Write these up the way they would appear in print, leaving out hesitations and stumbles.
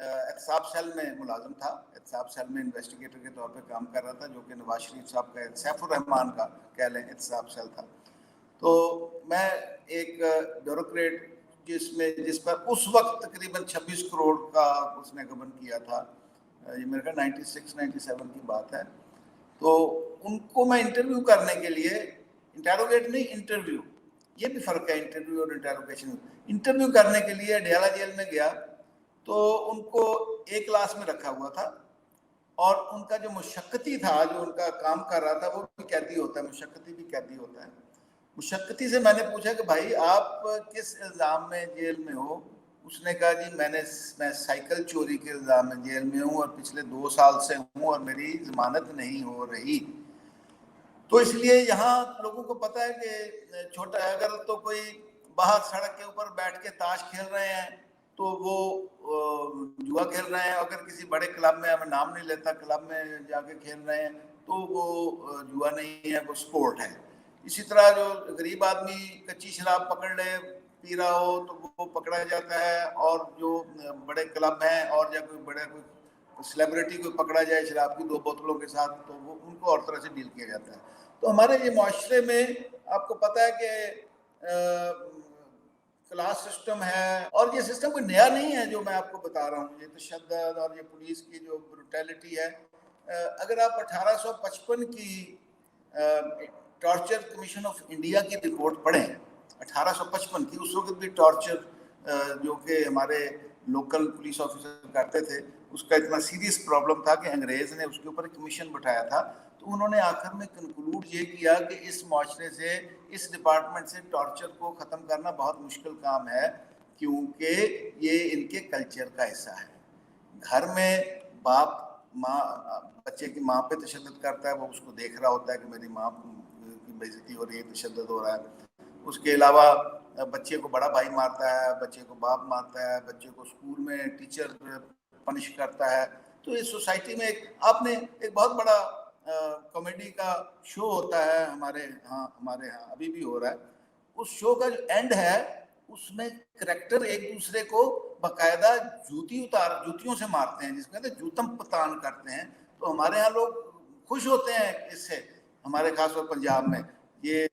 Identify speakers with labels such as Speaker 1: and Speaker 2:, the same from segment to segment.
Speaker 1: احتساب سیل میں ملازم تھا، احتساب سیل میں انویسٹیگیٹر کے طور پہ کام کر رہا تھا، جو کہ نواز شریف صاحب کا سیف الرحمان کا کہہ لیں احتساب سیل تھا. تو میں ایک بیوروکریٹ جس پر اس وقت تقریباً 26 کروڑ کا اس نے گبن کیا تھا، یہ میرے کا 96-97 کی بات ہے. تو ان کو میں انٹرویو کرنے کے لیے، انٹیروگیٹ نہیں انٹرویو، یہ بھی فرق ہے انٹرویو اور انٹیروگیشن. انٹرویو کرنے کے لیے ڈیالہ جیل میں گیا تو ان کو ایک کلاس میں رکھا ہوا تھا، اور ان کا جو مشقتی تھا، جو ان کا کام کر رہا تھا، وہ بھی قیدی ہوتا ہے، مشقتی بھی قیدی ہوتا ہے. مشقتی سے میں نے پوچھا کہ بھائی آپ کس الزام میں جیل میں ہو؟ اس نے کہا جی میں سائیکل چوری کے الزام میں جیل میں ہوں، اور پچھلے 2 سال سے ہوں، اور میری ضمانت نہیں ہو رہی. تو اس لیے یہاں لوگوں کو پتہ ہے کہ چھوٹا اگر تو کوئی باہر سڑک کے اوپر بیٹھ کے تاش کھیل رہے ہیں تو وہ جوا کھیل رہے ہیں، اگر کسی بڑے کلب میں، ہمیں نام نہیں لیتا، کلب میں جا کے کھیل رہے ہیں تو وہ جوا نہیں ہے، وہ سپورٹ ہے. اسی طرح جو غریب آدمی کچی شراب پکڑ لے، پی رہا ہو، تو وہ پکڑا جاتا ہے، اور جو بڑے کلب ہیں اور یا کوئی بڑے کوئی سیلیبریٹی کو پکڑا جائے شراب کی 2 بوتلوں کے ساتھ، تو وہ ان کو اور طرح سے ڈیل کیا جاتا ہے. تو ہمارے یہ معاشرے میں آپ کو پتہ ہے کہ کلاس سسٹم ہے، اور یہ سسٹم کوئی نیا نہیں ہے جو میں آپ کو بتا رہا ہوں. یہ تشدد اور یہ پولیس کی جو بروٹیلٹی ہے، اگر آپ 1855 کی ٹارچر کمیشن آف انڈیا کی رپورٹ پڑھیں، 1855 کی، اس وقت بھی ٹارچر جو کہ ہمارے لوکل پولیس آفیسر کرتے تھے، اس کا اتنا سیریس پرابلم تھا کہ انگریز نے اس کے اوپر کمیشن بٹھایا تھا. تو انہوں نے آخر میں کنکلوڈ یہ کیا کہ اس معاشرے سے، اس ڈپارٹمنٹ سے ٹارچر کو ختم کرنا بہت مشکل کام ہے، کیونکہ یہ ان کے کلچر کا حصہ ہے. گھر میں باپ ماں بچے کی ماں پہ تشدد کرتا ہے، وہ اس کو دیکھ رہا ہوتا ہے کہ میری ماں کی بے عزتی ہو رہی ہے، تشدد ہو رہا ہے. اس کے علاوہ بچے کو بڑا بھائی مارتا ہے، بچے کو باپ مارتا ہے، بچے کو اسکول میں ٹیچر پنش کرتا ہے. تو اس سوسائٹی میں آپ نے ایک بہت بڑا کامیڈی کا شو ہوتا ہے ہمارے ہاں ابھی بھی ہو رہا ہے. اس شو کا جو اینڈ ہے، اس میں کریکٹر ایک دوسرے کو باقاعدہ جوتیوں سے مارتے ہیں، جس کو کہتے ہیں جوتم پتان کرتے ہیں. تو ہمارے ہاں لوگ خوش ہوتے ہیں اس سے، ہمارے خاص طور پنجاب میں. یہ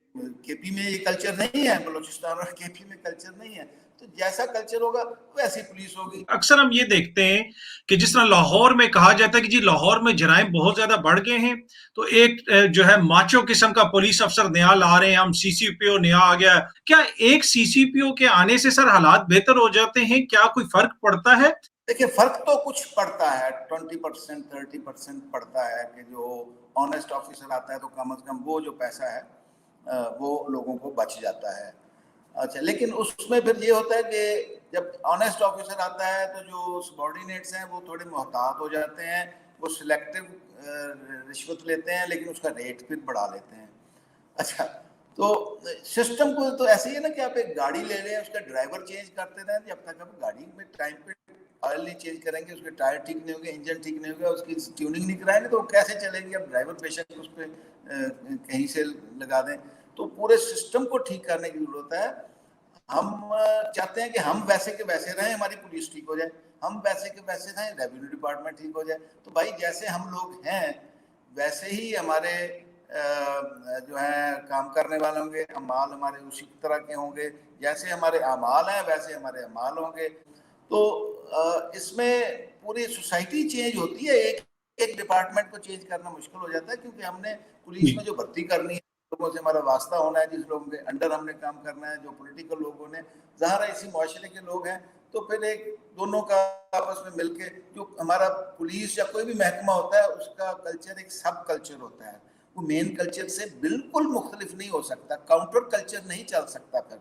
Speaker 1: کے پی میں یہ کلچر نہیں ہے، بلوچستان اور کے پی میں کلچر نہیں ہے. تو جیسا کلچر ہوگا ویسی پولیس ہوگی.
Speaker 2: اکثر ہم یہ دیکھتے ہیں کہ جس طرح لاہور میں کہا جاتا ہے کہ جی لاہور میں جرائم بہت زیادہ بڑھ گئے ہیں، تو ایک جو ہے ماچو قسم کا پولیس افسر نیا لا رہے ہیں ہم، سی سی پی او نیا آ گیا ہے. کیا ایک سی سی پی او کے آنے سے سر حالات بہتر ہو جاتے ہیں؟ کیا کوئی فرق پڑتا ہے؟
Speaker 1: دیکھیں فرق تو کچھ پڑتا ہے، 20% 30% پڑتا ہے کہ جو آنیسٹ آفیسر آتا ہے تو کم از کم وہ جو پیسہ ہے وہ لوگوں کو بچ جاتا ہے. اچھا، لیکن اس میں پھر یہ ہوتا ہے کہ جب آنیسٹ آفیسر آتا ہے تو جو سبارڈینیٹس ہیں وہ تھوڑے محتاط ہو جاتے ہیں، وہ سلیکٹو رشوت لیتے ہیں، لیکن اس کا ریٹ پھر بڑھا لیتے ہیں. اچھا، تو سسٹم کو تو ایسے ہی ہے نا کہ آپ ایک گاڑی لے لیں، اس کا ڈرائیور چینج کرتے رہیں، جب تک آپ گاڑی میں ٹائم پہ آئل نہیں چینج کریں گے، اس کے ٹائر ٹھیک نہیں ہوں گے، انجن ٹھیک نہیں ہوگا، اس کی ٹیوننگ نہیں کرائیں گے تو وہ کیسے چلے گی؟ اب ڈرائیور بے شک اس پہ کہیں سے لگا دیں. تو پورے سسٹم کو ٹھیک کرنے کی ضرورت ہے. ہم چاہتے ہیں کہ ہم ویسے کے ویسے رہیں، ہماری پولیس ٹھیک ہو جائے، ہم ویسے کے ویسے رہیں، ریونیو ڈپارٹمنٹ ٹھیک ہو جائے. تو بھائی جیسے ہم لوگ ہیں ویسے ہی ہمارے جو ہیں کام کرنے والے ہوں گے، اعمال ہمارے اسی طرح کے ہوں گے. جیسے ہمارے اعمال ہیں ویسے ہمارے اعمال ہوں گے. تو اس میں پوری سوسائٹی چینج ہوتی ہے، ایک ڈپارٹمنٹ کو چینج کرنا مشکل ہو جاتا ہے، کیونکہ ہم نے پولیس میں جو بھرتی کرنی ہے، لوگوں سے ہمارا واسطہ ہونا ہے، جس لوگوں کے انڈر ہم نے کام کرنا ہے، جو پولیٹیکل لوگوں نے، ظاہر ہے اسی معاشرے کے لوگ ہیں. تو پھر ایک دونوں کا آپس میں مل کے جو ہمارا پولیس یا کوئی بھی محکمہ ہوتا ہے، اس کا کلچر ایک سب کلچر ہوتا ہے. وہ مین کلچر سے بالکل مختلف نہیں ہو سکتا، کاؤنٹر کلچر نہیں چل سکتا پھر.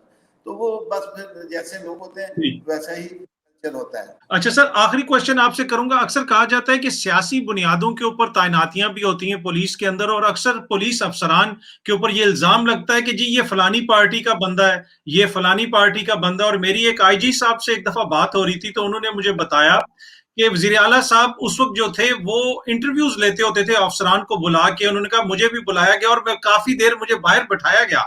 Speaker 1: تو وہ بس پھر جیسے لوگ ہوتے ہیں ویسا ہی کلچر ہوتا ہے.
Speaker 2: اچھا سر، آخری کوشچن آپ سے کروں گا. اکثر کہا جاتا ہے کہ سیاسی بنیادوں کے اوپر تعیناتیاں بھی ہوتی ہیں پولیس کے اندر، اور اکثر پولیس افسران کے اوپر یہ الزام لگتا ہے کہ جی یہ فلانی پارٹی کا بندہ ہے، یہ فلانی پارٹی کا بندہ. اور میری ایک آئی جی صاحب سے ایک دفعہ بات ہو رہی تھی تو انہوں نے مجھے بتایا کہ وزیر اعلیٰ صاحب اس وقت جو تھے وہ انٹرویوز لیتے ہوتے تھے افسران کو بلا کے. انہوں نے کہا مجھے بھی بلایا گیا اور میں کافی دیر مجھے باہر بٹھایا گیا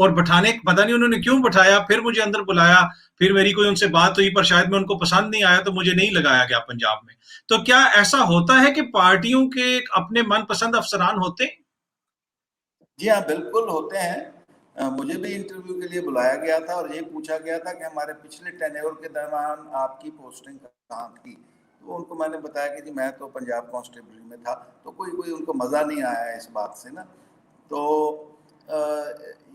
Speaker 2: اور بٹھانے پتہ نہیں انہوں نے کیوں بٹھایا, پھر مجھے اندر بلایا, پھر میری کوئی ان سے بات ہوئی پر شاید میں ان کو پسند نہیں آیا تو مجھے نہیں لگایا گیا پنجاب میں. تو کیا ایسا ہوتا ہے کہ پارٹیوں کے اپنے من پسند افسران ہوتے ہیں؟
Speaker 1: جی ہاں بالکل ہوتے ہیں. مجھے بھی انٹرویو کے لیے بلایا گیا تھا اور یہ پوچھا گیا تھا کہ ہمارے پچھلے ٹینیور کے دوران آپ کی پوسٹنگ کہاں تھی. تو ان کو میں نے بتایا کہ جی میں تو پنجاب کانسٹیبلری میں تھا. تو کوئی ان کو مزہ نہیں آیا اس بات سے نا. تو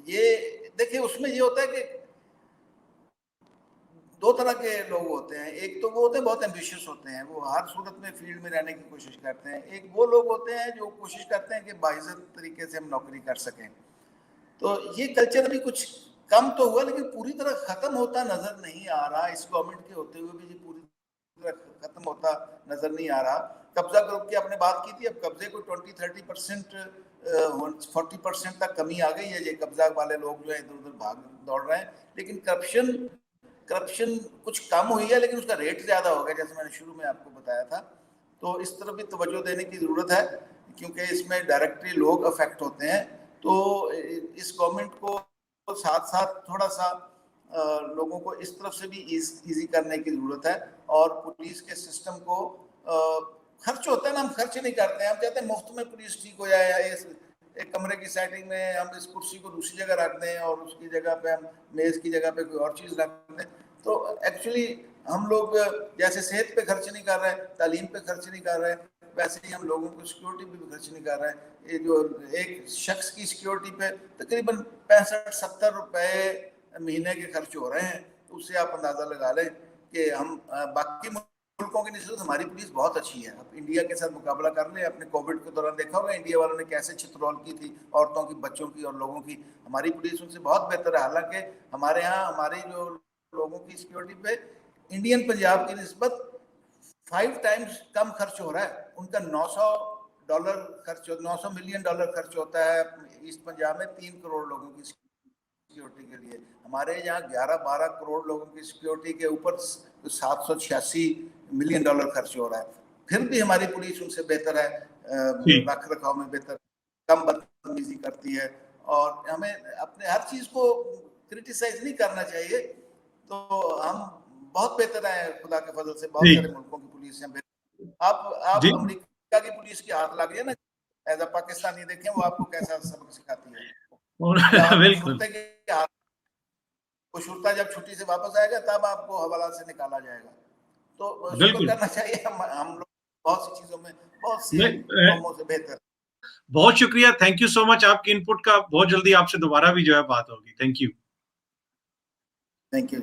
Speaker 1: یہ دیکھیں اس میں یہ ہوتا ہے کہ دو طرح کے لوگ ہوتے ہیں. ایک تو وہ ہوتے ہیں بہت ایمبیشیس ہوتے ہیں, وہ ہر صورت میں فیلڈ میں رہنے کی کوشش کرتے ہیں. ایک وہ لوگ ہوتے ہیں جو کوشش کرتے ہیں کہ باعزت طریقے سے ہم نوکری کر سکیں. تو یہ کلچر بھی کچھ کم تو ہوا لیکن پوری طرح ختم ہوتا نظر نہیں آ رہا. اس گورنمنٹ کے ہوتے ہوئے بھی یہ پوری طرح ختم ہوتا نظر نہیں آ رہا. قبضہ گروپ کی آپ نے بات کی تھی, اب قبضے کو 20-30% 40% تک کمی آ گئی ہے. یہ قبضہ والے لوگ جو ہیں ادھر ادھر بھاگ دوڑ رہے ہیں, لیکن کرپشن کچھ کم ہوئی ہے لیکن اس کا ریٹ زیادہ ہو گیا, جیسے میں نے شروع میں آپ کو بتایا تھا. تو اس طرف بھی توجہ دینے کی ضرورت ہے کیونکہ اس میں ڈائریکٹلی لوگ افیکٹ ہوتے ہیں. تو اس گورنمنٹ کو ساتھ ساتھ تھوڑا سا لوگوں کو اس طرف سے بھی ایزی کرنے کی ضرورت ہے. اور پولیس کے سسٹم کو خرچ ہوتا ہے نا, ہم خرچ نہیں کرتے ہیں. ہم چاہتے ہیں مفت میں پولیس ٹھیک ہو جائے, ایک کمرے کی سیٹنگ میں ہم اس کرسی کو دوسری جگہ رکھ دیں اور اس کی جگہ پہ ہم میز کی جگہ پہ کوئی اور چیز رکھ دیں. تو ایکچولی ہم لوگ جیسے صحت پہ خرچ نہیں کر رہے, تعلیم پہ خرچ نہیں کر رہے, ویسے ہی ہم لوگوں کو سیکیورٹی پہ بھی خرچ نہیں کر رہے ہیں. یہ جو ایک شخص کی سیکیورٹی پہ تقریباً 65-70 روپے مہینے کے خرچ ہو رہے ہیں. تو اس سے آپ اندازہ لگا لیں کہ ہم باقی ملکوں کی نسبت ہماری پولیس بہت اچھی ہے. اب انڈیا کے ساتھ مقابلہ کر لیں, اپنے کووڈ کے دوران دیکھا ہوگا انڈیا والوں نے کیسے چھترول کی تھی عورتوں کی, بچوں کی اور لوگوں کی. ہماری پولیس ان سے بہت بہتر ہے. حالانکہ ہمارے ہاں ہماری جو لوگوں کی سیکیورٹی پہ انڈین پنجاب کی نسبت 5 ٹائمز کم خرچ ہو رہا ہے. ان کا $900 ملین خرچ ہوتا ہے ایسٹ پنجاب میں 3 کروڑ لوگوں کی سیکیورٹی کے لیے. ہمارے یہاں 11-12 کروڑ لوگوں کی سیکیورٹی کے اوپر $786 ملین خرچ ہو رہا ہے. پھر بھی ہماری پولیس ان سے بہتر ہے, رکھ رکھاؤ میں بہتر, کم بدتمیزی کرتی ہے. اور ہمیں اپنے ہر چیز کو کرٹیسائز نہیں کرنا چاہیے. تو ہم بہت بہتر ہیں خدا کے فضل سے, بہت سارے ملکوں کی پولیس ہیں بہتر. آپ امریکہ کی پولیس کے ہاتھ لگ گئے نا, ایز اے پاکستانی دیکھیں وہ آپ کو کیسا سبق سکھاتی ہے.
Speaker 2: بالکل
Speaker 1: وہ شرطا جب چھٹی سے واپس آئے گا تب آپ کو حوالات سے نکالا جائے گا. تو شکر
Speaker 2: بالکل
Speaker 1: کرنا چاہیے, ہم لوگ بہت سی چیزوں میں بہت سی قوموں سے بہتر.
Speaker 2: بہت شکریہ, تھینک یو سو مچ آپ کی انپٹ کا. بہت جلدی آپ سے دوبارہ بھی جو ہے بات ہوگی. Thank you.
Speaker 1: Thank you.